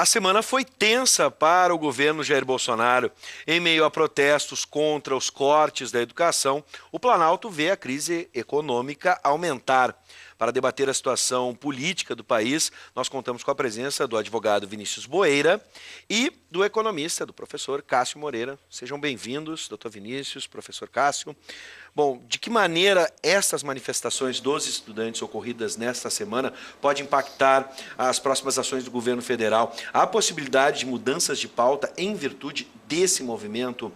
A semana foi tensa para o governo Jair Bolsonaro. Em meio a protestos contra os cortes da educação, o Planalto vê a crise econômica aumentar. Para debater a situação política do país, nós contamos com a presença do advogado Vinícius Boeira e do economista, do professor Cássio Moreira. Sejam bem-vindos, doutor Vinícius, professor Cássio. Bom, de que maneira essas manifestações dos estudantes ocorridas nesta semana podem impactar as próximas ações do governo federal? Há possibilidade de mudanças de pauta em virtude desse movimento?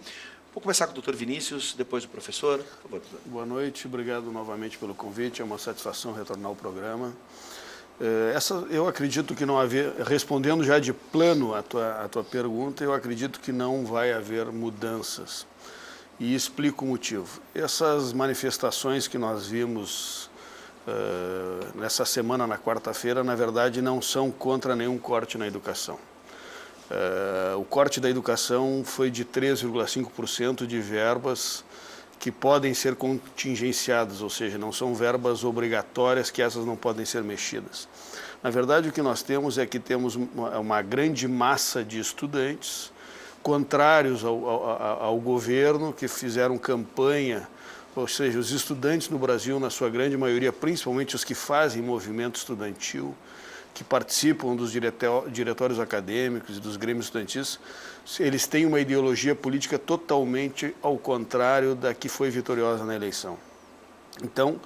Vou começar com o doutor Vinícius, depois o professor. Por favor, doutor. Boa noite, obrigado novamente pelo convite, é uma satisfação retornar ao programa. Eu acredito que não haver, respondendo já de plano a tua pergunta, eu acredito que não vai haver mudanças. E explico o motivo. Essas manifestações que nós vimos nessa semana, na quarta-feira, na verdade não são contra nenhum corte na educação. O corte da educação foi de 3,5% de verbas que podem ser contingenciadas, ou seja, não são verbas obrigatórias que essas não podem ser mexidas. Na verdade, o que nós temos é que temos uma grande massa de estudantes contrários ao governo, que fizeram campanha, ou seja, os estudantes no Brasil, na sua grande maioria, principalmente os que fazem movimento estudantil, que participam dos diretórios acadêmicos e dos grêmios estudantis, eles têm uma ideologia política totalmente ao contrário da que foi vitoriosa na eleição. Então,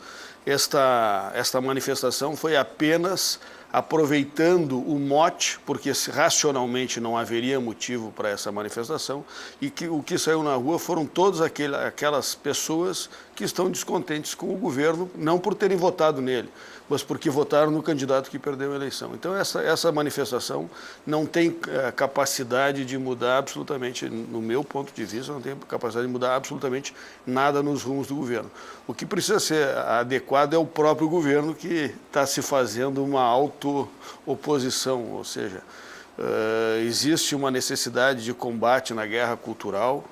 esta manifestação foi apenas aproveitando o mote, porque racionalmente não haveria motivo para essa manifestação, e que o que saiu na rua foram todas aquelas pessoas que estão descontentes com o governo, não por terem votado nele, mas porque votaram no candidato que perdeu a eleição. Então essa manifestação não tem capacidade de mudar absolutamente, no meu ponto de vista, não tem capacidade de mudar absolutamente nada nos rumos do governo. O que precisa ser adequado é o próprio governo, que está se fazendo uma auto-oposição, ou seja, existe uma necessidade de combate na guerra cultural,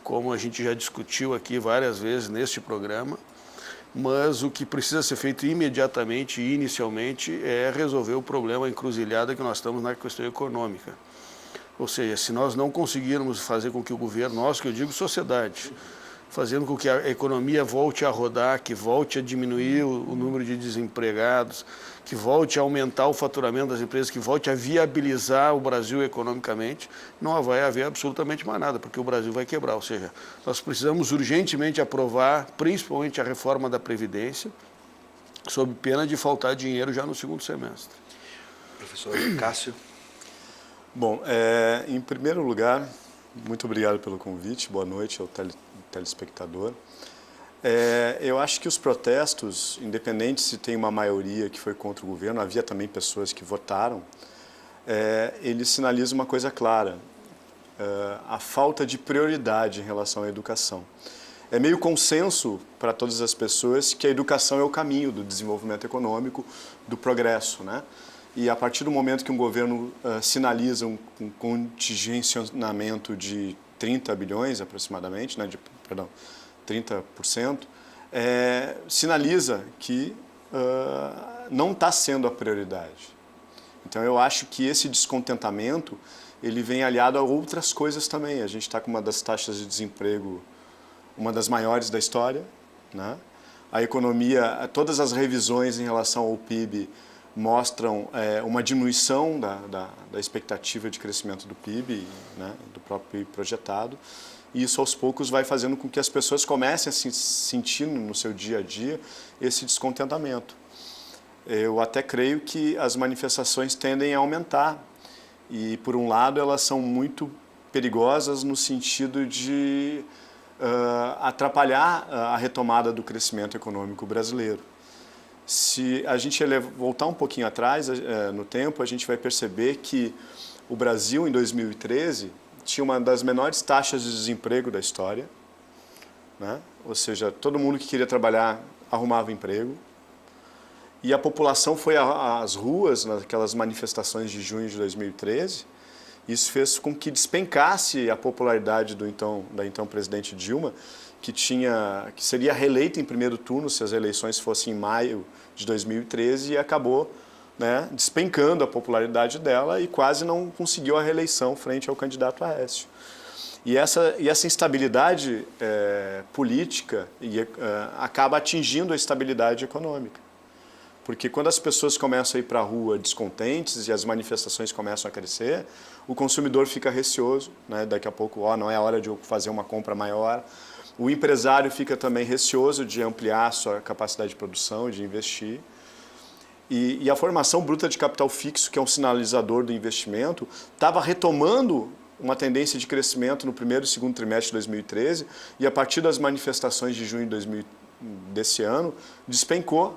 como a gente já discutiu aqui várias vezes neste programa, mas o que precisa ser feito imediatamente e inicialmente é resolver o problema, a encruzilhada que nós estamos na questão econômica. Ou seja, se nós não conseguirmos fazer com que o governo, nós que eu digo sociedade, fazendo com que a economia volte a rodar, que volte a diminuir o número de desempregados, que volte a aumentar o faturamento das empresas, que volte a viabilizar o Brasil economicamente, não vai haver absolutamente mais nada, porque o Brasil vai quebrar. Ou seja, nós precisamos urgentemente aprovar, principalmente a reforma da Previdência, sob pena de faltar dinheiro já no segundo semestre. Professor Cássio. Bom, em primeiro lugar, muito obrigado pelo convite, boa noite ao telespectador. Eu acho que os protestos, independente se tem uma maioria que foi contra o governo, havia também pessoas que votaram, eles sinalizam uma coisa clara, a falta de prioridade em relação à educação. É meio consenso para todas as pessoas que a educação é o caminho do desenvolvimento econômico, do progresso, né? E a partir do momento que um governo sinaliza um contingenciamento de 30 bilhões aproximadamente, né, 30%, sinaliza que não está sendo a prioridade. Então eu acho que esse descontentamento ele vem aliado a outras coisas também. A gente está com uma das taxas de desemprego, uma das maiores da história, né? A economia, todas as revisões em relação ao PIB mostram uma diminuição da expectativa de crescimento do PIB, né, do próprio PIB projetado. E isso, aos poucos, vai fazendo com que as pessoas comecem a sentir no seu dia a dia esse descontentamento. Eu até creio que as manifestações tendem a aumentar. E, por um lado, elas são muito perigosas no sentido de atrapalhar a retomada do crescimento econômico brasileiro. Se a gente voltar um pouquinho atrás no tempo, a gente vai perceber que o Brasil, em 2013, tinha uma das menores taxas de desemprego da história, né? Ou seja, todo mundo que queria trabalhar arrumava emprego. E a população foi às ruas, naquelas manifestações de junho de 2013. Isso fez com que despencasse a popularidade da então presidente Dilma, que seria reeleita em primeiro turno se as eleições fossem em maio de 2013 e acabou né, despencando a popularidade dela e quase não conseguiu a reeleição frente ao candidato Aécio. E essa instabilidade política acaba atingindo a estabilidade econômica. Porque quando as pessoas começam a ir para a rua descontentes e as manifestações começam a crescer, o consumidor fica receoso, né? Daqui a pouco não é hora de eu fazer uma compra maior. O empresário fica também receoso de ampliar a sua capacidade de produção, de investir. E a formação bruta de capital fixo, que é um sinalizador do investimento, estava retomando uma tendência de crescimento no primeiro e segundo trimestre de 2013 e a partir das manifestações de junho desse ano, despencou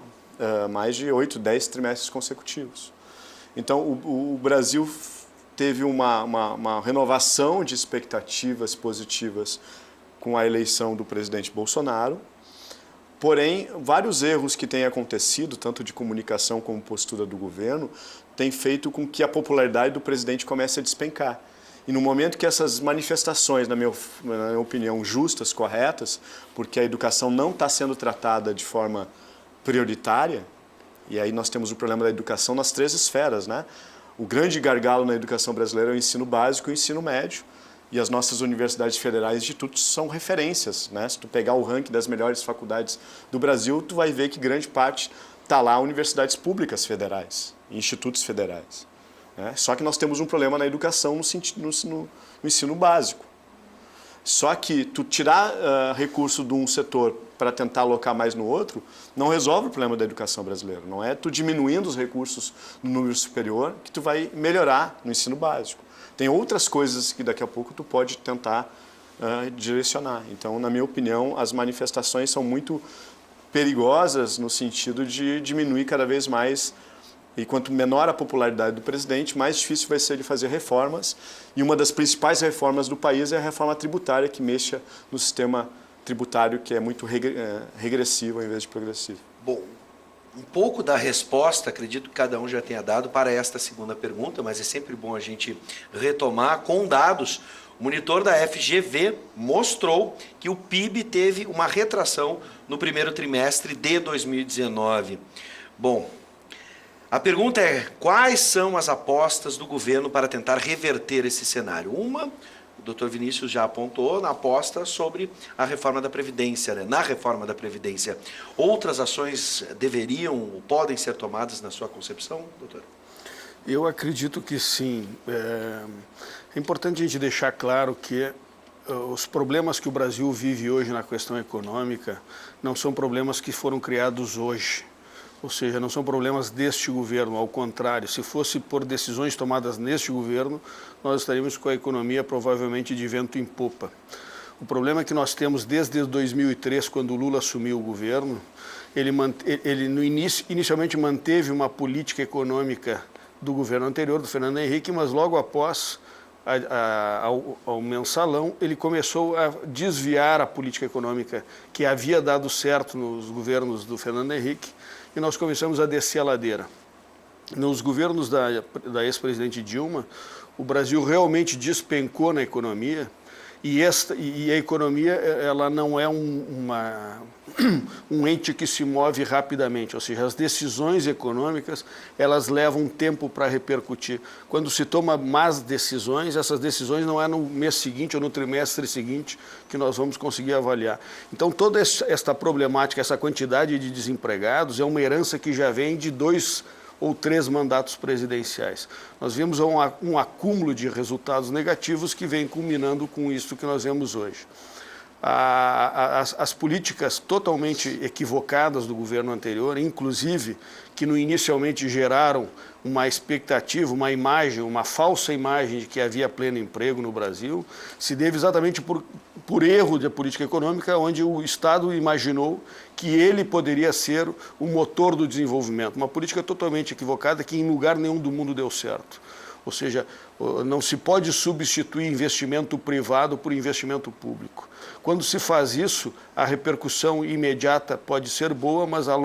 mais de 8, 10 trimestres consecutivos. Então, o Brasil teve uma renovação de expectativas positivas com a eleição do presidente Bolsonaro, porém, vários erros que têm acontecido, tanto de comunicação como postura do governo, têm feito com que a popularidade do presidente comece a despencar. E no momento que essas manifestações, na minha opinião, justas, corretas, porque a educação não está sendo tratada de forma prioritária, e aí nós temos o problema da educação nas 3 esferas, né? O grande gargalo na educação brasileira é o ensino básico e o ensino médio, e as nossas universidades federais e institutos são referências, né? Se tu pegar o ranking das melhores faculdades do Brasil, tu vai ver que grande parte está lá universidades públicas federais, institutos federais. Só que nós temos um problema na educação no ensino básico. Só que tu tirar recurso de um setor para tentar alocar mais no outro, não resolve o problema da educação brasileira. Não é tu diminuindo os recursos no número superior que tu vai melhorar no ensino básico. Tem outras coisas que daqui a pouco tu pode tentar direcionar. Então, na minha opinião, as manifestações são muito perigosas no sentido de diminuir cada vez mais. E quanto menor a popularidade do presidente, mais difícil vai ser ele fazer reformas. E uma das principais reformas do país é a reforma tributária, que mexa no sistema tributário, que é muito regressivo ao invés de progressivo. Bom, um pouco da resposta, acredito que cada um já tenha dado para esta segunda pergunta, mas é sempre bom a gente retomar com dados. O monitor da FGV mostrou que o PIB teve uma retração no primeiro trimestre de 2019. Bom, a pergunta é, quais são as apostas do governo para tentar reverter esse cenário? Uma, o doutor Vinícius já apontou, na aposta sobre a reforma da Previdência, né? Na reforma da Previdência. Outras ações deveriam ou podem ser tomadas na sua concepção, doutor? Eu acredito que sim. É importante a gente deixar claro que os problemas que o Brasil vive hoje na questão econômica não são problemas que foram criados hoje. Ou seja, não são problemas deste governo, ao contrário, se fosse por decisões tomadas neste governo, nós estaríamos com a economia provavelmente de vento em popa. O problema que nós temos desde 2003, quando o Lula assumiu o governo, ele inicialmente manteve uma política econômica do governo anterior, do Fernando Henrique, mas logo após ao mensalão, ele começou a desviar a política econômica que havia dado certo nos governos do Fernando Henrique, e nós começamos a descer a ladeira. Nos governos da ex-presidente Dilma, o Brasil realmente despencou na economia, e a economia ela não é um ente que se move rapidamente, ou seja, as decisões econômicas elas levam tempo para repercutir. Quando se toma más decisões, essas decisões não é no mês seguinte ou no trimestre seguinte que nós vamos conseguir avaliar. Então toda esta problemática, essa quantidade de desempregados é uma herança que já vem de 2 ou 3 mandatos presidenciais. Nós vimos um acúmulo de resultados negativos que vem culminando com isso que nós vemos hoje. As políticas totalmente equivocadas do governo anterior, inclusive que inicialmente geraram uma expectativa, uma imagem, uma falsa imagem de que havia pleno emprego no Brasil, se deve exatamente por erro da política econômica, onde o Estado imaginou que ele poderia ser o motor do desenvolvimento. Uma política totalmente equivocada que em lugar nenhum do mundo deu certo. Ou seja, não se pode substituir investimento privado por investimento público. Quando se faz isso, a repercussão imediata pode ser boa, mas a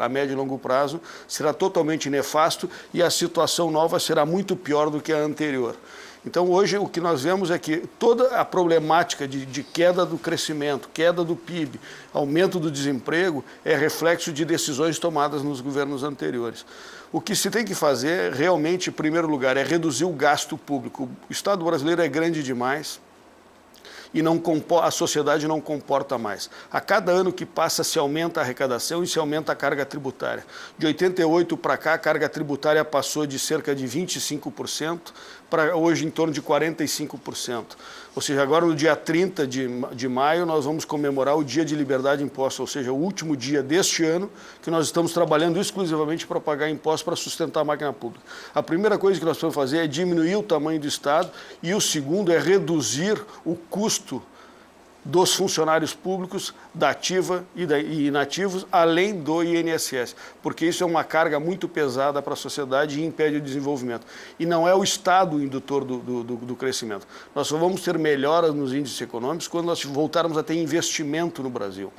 médio e longo prazo será totalmente nefasto e a situação nova será muito pior do que a anterior. Então, hoje, o que nós vemos é que toda a problemática de queda do crescimento, queda do PIB, aumento do desemprego, é reflexo de decisões tomadas nos governos anteriores. O que se tem que fazer, realmente, em primeiro lugar, é reduzir o gasto público. O Estado brasileiro é grande demais e a sociedade não comporta mais. A cada ano que passa se aumenta a arrecadação e se aumenta a carga tributária. De 88 para cá, a carga tributária passou de cerca de 25% para hoje em torno de 45%. Ou seja, agora no dia 30 de maio nós vamos comemorar o Dia de Liberdade de Impostos, ou seja, o último dia deste ano que nós estamos trabalhando exclusivamente para pagar impostos para sustentar a máquina pública. A primeira coisa que nós precisamos fazer é diminuir o tamanho do Estado e o segundo é reduzir o custo dos funcionários públicos, da ativa e inativos, além do INSS, porque isso é uma carga muito pesada para a sociedade e impede o desenvolvimento. E não é o Estado o indutor do crescimento. Nós só vamos ter melhoras nos índices econômicos quando nós voltarmos a ter investimento no Brasil.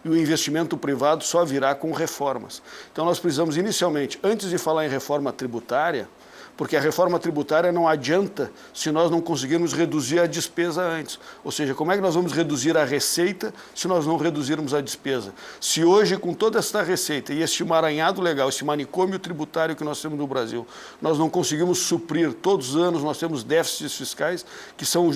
E o investimento privado só virá com reformas. Então nós precisamos, inicialmente, antes de falar em reforma tributária, porque a reforma tributária não adianta se nós não conseguirmos reduzir a despesa antes. Ou seja, como é que nós vamos reduzir a receita se nós não reduzirmos a despesa? Se hoje, com toda esta receita e este emaranhado legal, esse manicômio tributário que nós temos no Brasil, nós não conseguimos suprir, todos os anos nós temos déficits fiscais que são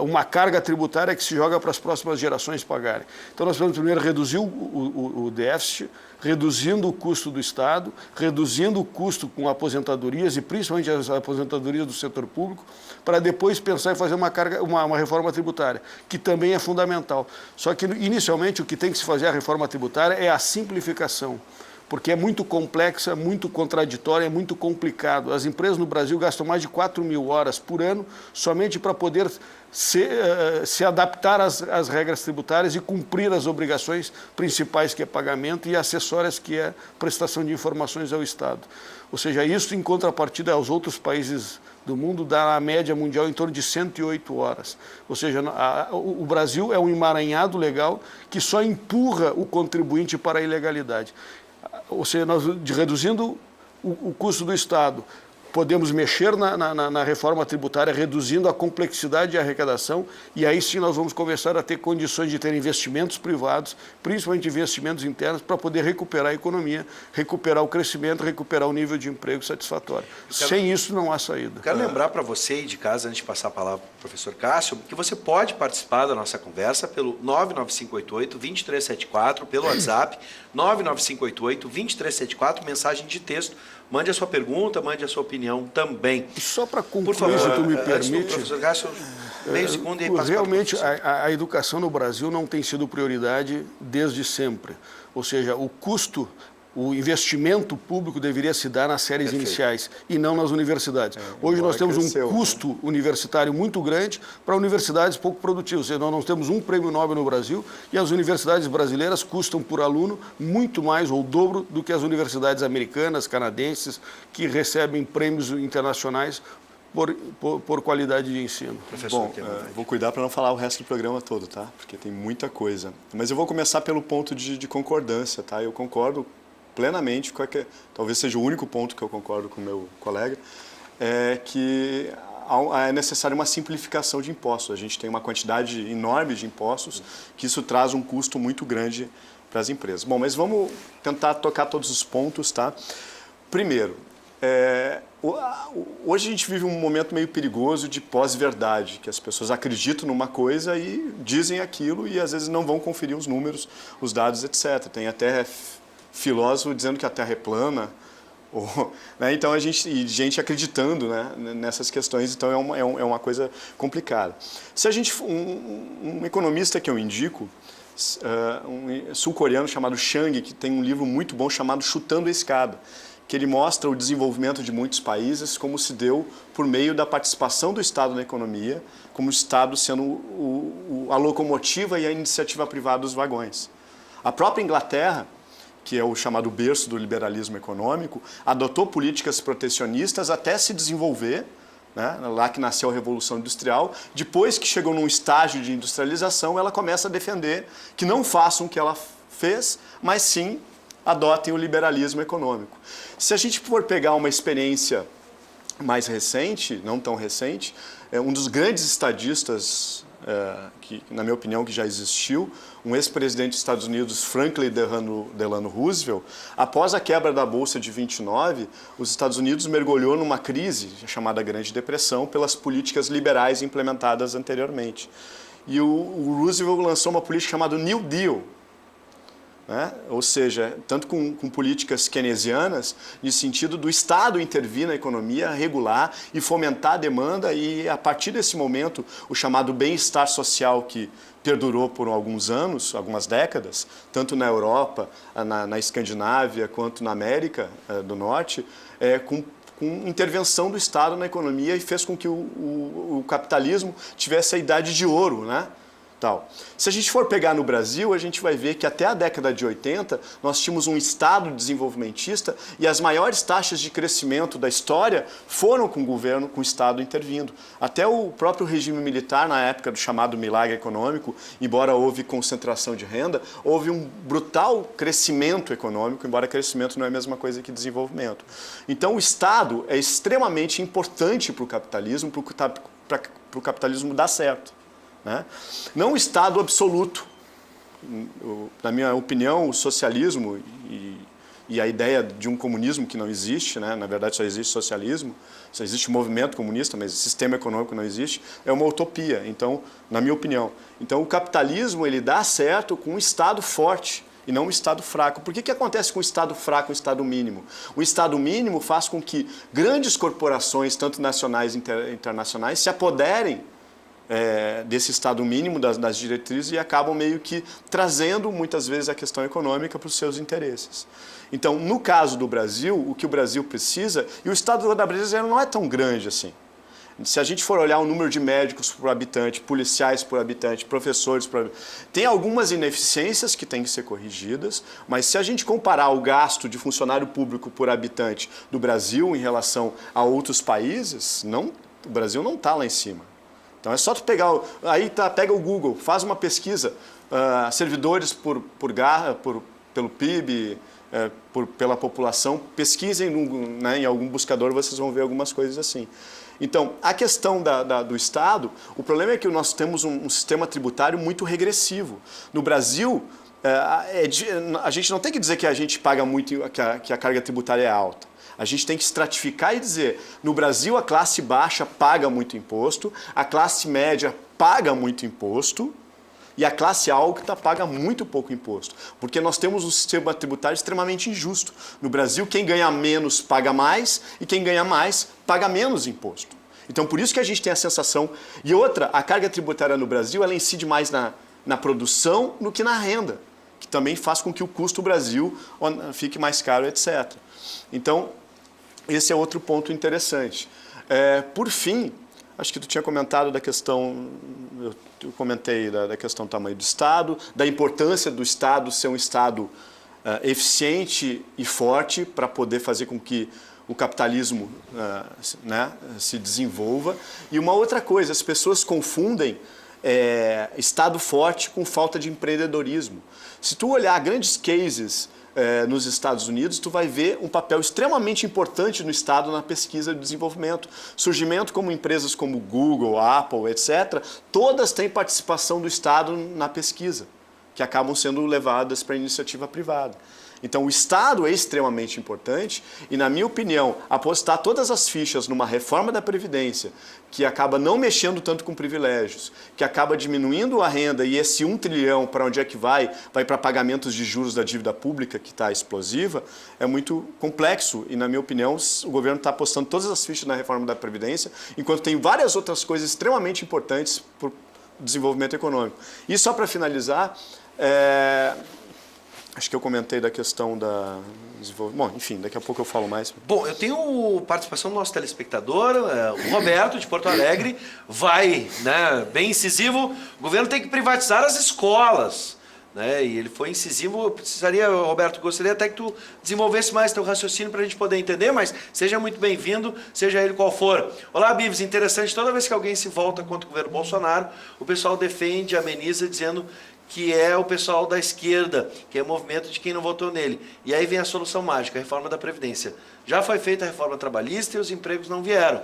uma carga tributária que se joga para as próximas gerações pagarem. Então nós precisamos primeiro reduzir o déficit, reduzindo o custo do Estado, reduzindo o custo com aposentadorias e principalmente as aposentadorias do setor público, para depois pensar em fazer uma reforma tributária, que também é fundamental. Só que, inicialmente, o que tem que se fazer a reforma tributária é a simplificação, porque é muito complexa, muito contraditória, é muito complicado. As empresas no Brasil gastam mais de 4.000 horas por ano somente para poder se adaptar às regras tributárias e cumprir as obrigações principais, que é pagamento, e acessórias, que é prestação de informações ao Estado. Ou seja, isso em contrapartida aos outros países do mundo dá a média mundial em torno de 108 horas. Ou seja, o Brasil é um emaranhado legal que só empurra o contribuinte para a ilegalidade. Ou seja, nós reduzindo o custo do Estado, podemos mexer na reforma tributária, reduzindo a complexidade de arrecadação, e aí sim nós vamos começar a ter condições de ter investimentos privados, principalmente investimentos internos, para poder recuperar a economia, recuperar o crescimento, recuperar o nível de emprego satisfatório. Sem isso não há saída. Quero lembrar para você aí de casa, antes de passar a palavra para o professor Cássio, que você pode participar da nossa conversa pelo 99588-2374, pelo WhatsApp, 99588-2374, mensagem de texto. Mande a sua pergunta, mande a sua opinião também. E só para concluir, por favor, se tu me permite, professor Cássio, meio segundo e aí passa. Realmente a educação no Brasil não tem sido prioridade desde sempre. Ou seja, o investimento público deveria se dar nas séries iniciais e não nas universidades. Hoje nós temos um custo universitário muito grande para universidades pouco produtivas. Ou seja, nós temos um prêmio Nobel no Brasil e as universidades brasileiras custam por aluno muito mais ou o dobro do que as universidades americanas, canadenses, que recebem prêmios internacionais por qualidade de ensino. Professor, bom, vou cuidar para não falar o resto do programa todo, tá? Porque tem muita coisa. Mas eu vou começar pelo ponto de concordância, tá? Eu concordo plenamente, talvez seja o único ponto que eu concordo com o meu colega, é que é necessária uma simplificação de impostos. A gente tem uma quantidade enorme de impostos, que isso traz um custo muito grande para as empresas. Bom, mas vamos tentar tocar todos os pontos, tá? Primeiro, hoje a gente vive um momento meio perigoso de pós-verdade, que as pessoas acreditam numa coisa e dizem aquilo e às vezes não vão conferir os números, os dados, etc. Tem até filósofo dizendo que a Terra é plana, né? Então gente acreditando, né, nessas questões, então é uma coisa complicada. Se a gente, um economista que eu indico, um sul-coreano chamado Chang, que tem um livro muito bom chamado Chutando a Escada, que ele mostra o desenvolvimento de muitos países como se deu por meio da participação do Estado na economia, como o Estado sendo a locomotiva e a iniciativa privada dos vagões. A própria Inglaterra, que é o chamado berço do liberalismo econômico, adotou políticas protecionistas até se desenvolver, né? Lá que nasceu a Revolução Industrial. Depois que chegou num estágio de industrialização, ela começa a defender que não façam o que ela fez, mas sim adotem o liberalismo econômico. Se a gente for pegar uma experiência mais recente, não tão recente, um dos grandes estadistas, que, na minha opinião, que já existiu, um ex-presidente dos Estados Unidos, Franklin Delano Roosevelt, após a quebra da Bolsa de 29, os Estados Unidos mergulhou numa crise chamada Grande Depressão pelas políticas liberais implementadas anteriormente. E o Roosevelt lançou uma política chamada New Deal, né? Ou seja, tanto com políticas keynesianas, no sentido do Estado intervir na economia, regular e fomentar a demanda, e a partir desse momento o chamado bem-estar social, que perdurou por alguns anos, algumas décadas, tanto na Europa, na Escandinávia, quanto na América do Norte, com intervenção do Estado na economia, e fez com que o capitalismo tivesse a idade de ouro, né? Tal. Se a gente for pegar no Brasil, a gente vai ver que até a década de 80 nós tínhamos um Estado desenvolvimentista, e as maiores taxas de crescimento da história foram com o governo, com o Estado intervindo. Até o próprio regime militar, na época do chamado milagre econômico, embora houve concentração de renda, houve um brutal crescimento econômico, embora crescimento não é a mesma coisa que desenvolvimento. Então o Estado é extremamente importante para o capitalismo, para o capitalismo dar certo, né? Não o Estado absoluto. Na minha opinião, o socialismo e a ideia de um comunismo que não existe, né? Na verdade só existe socialismo, só existe movimento comunista, mas o sistema econômico não existe, é uma utopia, então, na minha opinião. Então o capitalismo ele dá certo com um Estado forte e não um Estado fraco. Por que acontece com o Estado fraco e o Estado mínimo? O Estado mínimo faz com que grandes corporações, tanto nacionais e internacionais, se apoderem desse Estado mínimo, das diretrizes, e acabam meio que trazendo muitas vezes a questão econômica para os seus interesses. Então, no caso do Brasil, o que o Brasil precisa, e o Estado da brasileiro não é tão grande assim. Se a gente for olhar o número de médicos por habitante, policiais por habitante, professores por habitante, tem algumas ineficiências que têm que ser corrigidas, mas se a gente comparar o gasto de funcionário público por habitante do Brasil em relação a outros países, o Brasil não está lá em cima. Então é só tu pegar, pega o Google, faz uma pesquisa, servidores pelo PIB, pela população, pesquisem em algum buscador, vocês vão ver algumas coisas assim. Então, a questão do Estado, o problema é que nós temos um sistema tributário muito regressivo. No Brasil, a gente não tem que dizer que a gente paga muito, que a carga tributária é alta. A gente tem que estratificar e dizer, no Brasil a classe baixa paga muito imposto, a classe média paga muito imposto e a classe alta paga muito pouco imposto. Porque nós temos um sistema tributário extremamente injusto. No Brasil, quem ganha menos paga mais e quem ganha mais paga menos imposto. Então, por isso que a gente tem a sensação... E outra, a carga tributária no Brasil, ela incide mais na produção do que na renda, que também faz com que o custo do Brasil fique mais caro, etc. Então, esse é outro ponto interessante. Por fim, acho que tu tinha comentado da questão, eu comentei da questão do tamanho do Estado, da importância do Estado ser um Estado eficiente e forte para poder fazer com que o capitalismo se desenvolva. E uma outra coisa, as pessoas confundem Estado forte com falta de empreendedorismo. Se tu olhar grandes cases nos Estados Unidos, tu vai ver um papel extremamente importante no Estado na pesquisa e desenvolvimento. Surgimento como empresas como Google, Apple, etc., todas têm participação do Estado na pesquisa, que acabam sendo levadas para a iniciativa privada. Então, o Estado é extremamente importante e, na minha opinião, apostar todas as fichas numa reforma da Previdência, que acaba não mexendo tanto com privilégios, que acaba diminuindo a renda, e esse 1 trilhão para onde é que vai para pagamentos de juros da dívida pública, que está explosiva, é muito complexo e, na minha opinião, o governo está apostando todas as fichas na reforma da Previdência, enquanto tem várias outras coisas extremamente importantes para o desenvolvimento econômico. E só para finalizar... Acho que eu comentei da questão da desenvolvimento. Bom, enfim, daqui a pouco eu falo mais. Bom, eu tenho participação do nosso telespectador, o Roberto, de Porto Alegre, vai, bem incisivo, o governo tem que privatizar as escolas. né? E ele foi incisivo. Eu precisaria, Roberto, gostaria até que tu desenvolvesse mais teu raciocínio para a gente poder entender, mas seja muito bem-vindo, seja ele qual for. Olá, Bives, interessante, toda vez que alguém se volta contra o governo Bolsonaro, o pessoal defende, ameniza, dizendo que é o pessoal da esquerda, que é o movimento de quem não votou nele. E aí vem a solução mágica, a reforma da Previdência. Já foi feita a reforma trabalhista e os empregos não vieram.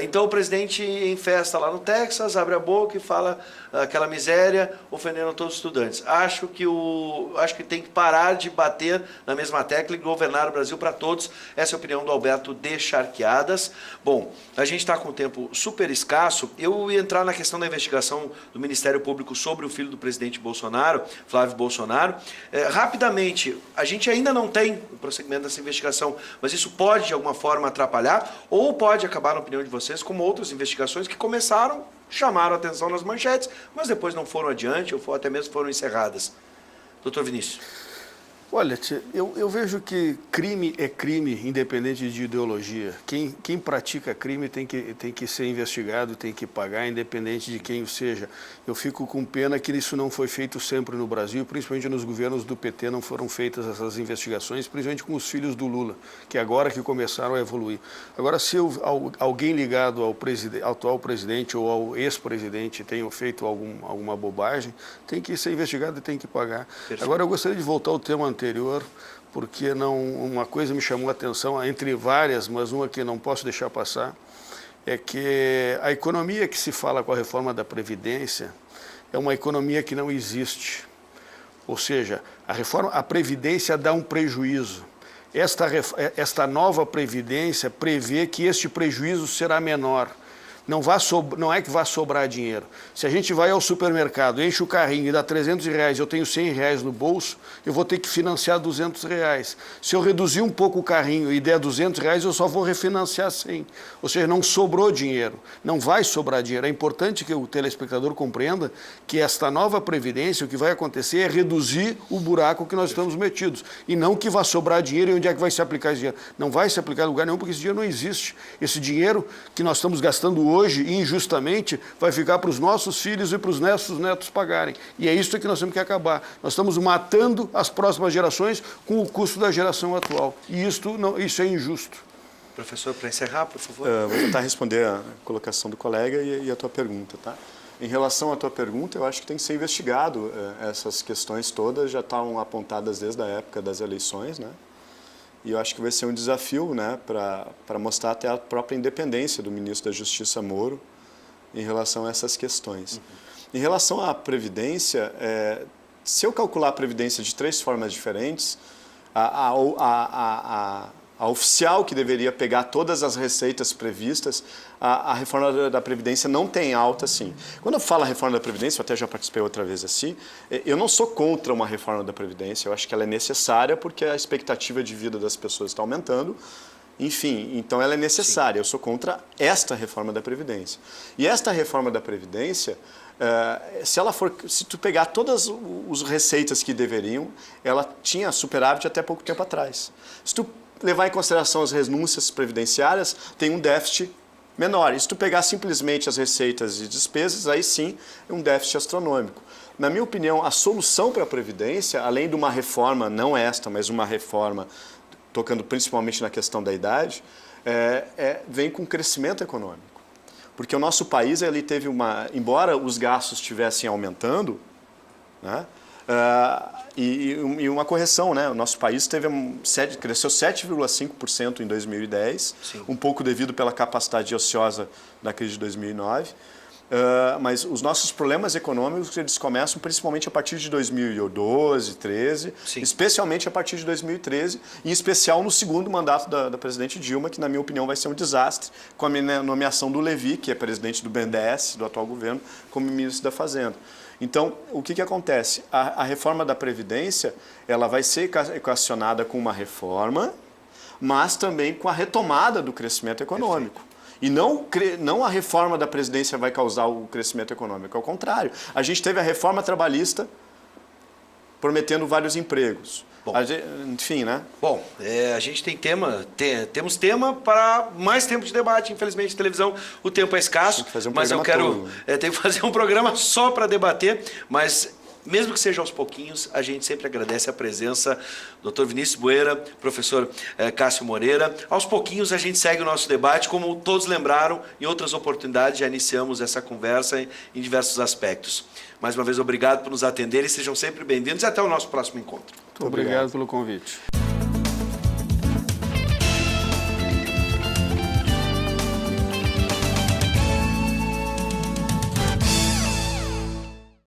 Então o presidente em festa lá no Texas, abre a boca e fala aquela miséria, ofendendo todos os estudantes. Acho que tem que parar de bater na mesma tecla e governar o Brasil para todos. Essa é a opinião do Alberto de Charqueadas. Bom, a gente está com um tempo super escasso. Eu ia entrar na questão da investigação do Ministério Público sobre o filho do presidente Bolsonaro, Flávio Bolsonaro. Rapidamente, a gente ainda não tem o prosseguimento dessa investigação, mas isso pode de alguma forma atrapalhar ou pode acabar, na opinião de vocês, como outras investigações que começaram, chamaram a atenção nas manchetes, mas depois não foram adiante ou até mesmo foram encerradas. Doutor Vinícius. Olha, eu vejo que crime é crime, independente de ideologia. Quem pratica crime tem que ser investigado, tem que pagar, independente de quem o seja. Eu fico com pena que isso não foi feito sempre no Brasil, principalmente nos governos do PT não foram feitas essas investigações, principalmente com os filhos do Lula, que agora que começaram a evoluir. Agora, se alguém ligado ao atual presidente ou ao ex-presidente tenha feito alguma bobagem, tem que ser investigado e tem que pagar. Perfeito. Agora, eu gostaria de voltar ao tema anterior, porque uma coisa me chamou a atenção, entre várias, mas uma que não posso deixar passar, é que a economia que se fala com a reforma da Previdência é uma economia que não existe. Ou seja, a Previdência dá um prejuízo. Esta nova Previdência prevê que este prejuízo será menor. Não é que vai sobrar dinheiro. Se a gente vai ao supermercado, enche o carrinho e dá R$300, eu tenho R$100 no bolso, eu vou ter que financiar R$200. Se eu reduzir um pouco o carrinho e der R$200, eu só vou refinanciar 100. Ou seja, não sobrou dinheiro. Não vai sobrar dinheiro. É importante que o telespectador compreenda que esta nova Previdência, o que vai acontecer é reduzir o buraco que nós estamos metidos. E não que vai sobrar dinheiro e onde é que vai se aplicar esse dinheiro. Não vai se aplicar em lugar nenhum, porque esse dinheiro não existe. Esse dinheiro que nós estamos gastando hoje, injustamente, vai ficar para os nossos filhos e para os nossos netos pagarem. E é isso que nós temos que acabar. Nós estamos matando as próximas gerações com o custo da geração atual. E isso é injusto. Professor, para encerrar, por favor. Vou tentar responder a colocação do colega e a tua pergunta, tá? Em relação à tua pergunta, eu acho que tem que ser investigado. Essas questões todas já estavam apontadas desde a época das eleições, né? E eu acho que vai ser um desafio, né, para mostrar até a própria independência do ministro da Justiça, Moro, em relação a essas questões. Uhum. Em relação à Previdência, se eu calcular a Previdência de 3 formas diferentes, a oficial que deveria pegar todas as receitas previstas, a reforma da Previdência não tem alta assim. Quando eu falo a reforma da Previdência, eu até já participei outra vez assim, eu não sou contra uma reforma da Previdência, eu acho que ela é necessária porque a expectativa de vida das pessoas está aumentando, enfim, então ela é necessária. Sim. Eu sou contra esta reforma da Previdência. E esta reforma da Previdência, se tu pegar todas as receitas que deveriam, ela tinha superávit até pouco tempo atrás. Se tu levar em consideração as renúncias previdenciárias, tem um déficit menor. E se tu pegar simplesmente as receitas e despesas, aí sim é um déficit astronômico. Na minha opinião, a solução para a Previdência, além de uma reforma, não esta, mas uma reforma tocando principalmente na questão da idade, vem com crescimento econômico. Porque o nosso país, ele teve embora os gastos estivessem aumentando, né? E uma correção, né? O nosso país cresceu 7,5% em 2010, sim, um pouco devido pela capacidade ociosa da crise de 2009. Mas os nossos problemas econômicos, eles começam principalmente a partir de 2012, 2013, sim, especialmente a partir de 2013, em especial no segundo mandato da presidente Dilma, que na minha opinião vai ser um desastre, com a nomeação do Levi, que é presidente do BNDES, do atual governo, como ministro da Fazenda. Então, o que acontece? A reforma da Previdência, ela vai ser equacionada com uma reforma, mas também com a retomada do crescimento econômico. Perfeito. E não a reforma da Previdência vai causar o crescimento econômico, ao contrário. A gente teve a reforma trabalhista prometendo vários empregos. Bom, enfim, né? Bom, a gente tem temos tema para mais tempo de debate. Infelizmente, televisão, o tempo é escasso, mas eu quero tem que fazer um programa só para debater. Mas mesmo que seja aos pouquinhos, a gente sempre agradece a presença do Dr. Vinícius Bueira, professor Cássio Moreira. Aos pouquinhos a gente segue o nosso debate, como todos lembraram, em outras oportunidades já iniciamos essa conversa em diversos aspectos. Mais uma vez, obrigado por nos atender e sejam sempre bem-vindos e até o nosso próximo encontro. Muito obrigado pelo convite.